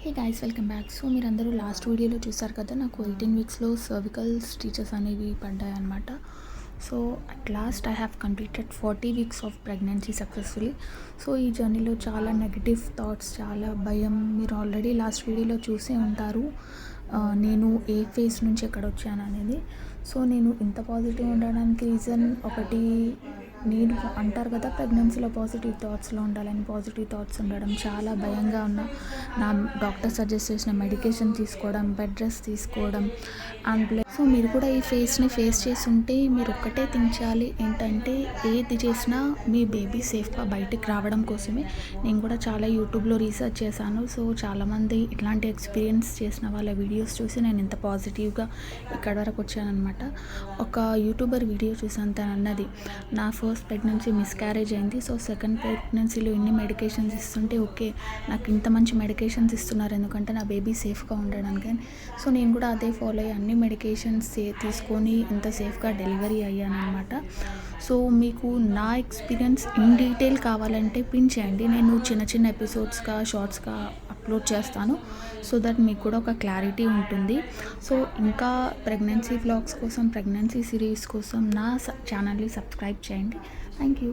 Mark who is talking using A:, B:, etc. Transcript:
A: Hey guys, welcome back. So మీరందరూ last వీడియోలో చూసారు కదా, నాకు 18 వీక్స్లో సర్వికల్ స్టిచెస్ అనేవి పడ్డాయి అనమాట. So at last I have completed 40 weeks of pregnancy successfully. So ఈ జర్నీలో చాలా నెగిటివ్ థాట్స్, చాలా భయం, మీరు ఆల్రెడీ లాస్ట్ వీడియోలో చూసే ఉంటారు నేను ఏ ఫేస్ నుంచి ఎక్కడ వచ్చాను అనేది. సో నేను ఇంత పాజిటివ్ ఉండడానికి రీజన్ ఒకటి, నేను అంటారు కదా ప్రెగ్నెన్సీలో పాజిటివ్ థాట్స్లో ఉండాలని. పాజిటివ్ థాట్స్ ఉండడం, చాలా భయంగా ఉన్న నా డాక్టర్ సజెస్ట్ చేసిన మెడికేషన్ తీసుకోవడం, బెడ్ రెస్ట్ తీసుకోవడం అండ్ సో మీరు కూడా ఈ ఫేస్ని ఫేస్ చేసి ఉంటే మీరు ఒక్కటే థింక్ చేయాలి, ఏంటంటే ఏది చేసినా మీ బేబీ సేఫ్గా బయటికి రావడం కోసమే. నేను కూడా చాలా యూట్యూబ్లో రీసెర్చ్ చేశాను. సో చాలామంది ఇట్లాంటి ఎక్స్పీరియన్స్ చేసిన వాళ్ళ వీడియోస్ చూసి నేను ఇంత పాజిటివ్గా ఇక్కడ వరకు వచ్చానమాట. ఒక యూట్యూబర్ వీడియో చూసాను, తను అన్నది, నా ఫస్ట్ ప్రెగ్నెన్సీ మిస్క్యారేజ్ అయింది. సో సెకండ్ ప్రెగ్నెన్సీలో ఇన్ని మెడికేషన్స్ ఇస్తుంటే ఓకే, నాకు ఇంత మంచి మెడికేషన్స్ ఇస్తున్నారు ఎందుకంటే నా బేబీ సేఫ్గా ఉండడానికి. సో నేను కూడా అదే ఫాలో అయ్యి అన్ని మెడికేషన్స్ తీసుకొని ఇంత సేఫ్గా డెలివరీ అయ్యాను అనమాట. సో మీకు నా ఎక్స్పీరియన్స్ ఇన్ డీటెయిల్ కావాలంటే పిన్ చేయండి, నేను చిన్న చిన్న ఎపిసోడ్స్గా షార్ట్స్గా అప్లోడ్ చేస్తాను. సో దట్ మీకు కూడా ఒక క్లారిటీ ఉంటుంది. సో ఇంకా ప్రెగ్నెన్సీ వ్లాగ్స్ కోసం, ప్రెగ్నెన్సీ సిరీస్ కోసం నా ఛానల్ని సబ్స్క్రైబ్ చేయండి. Thank you.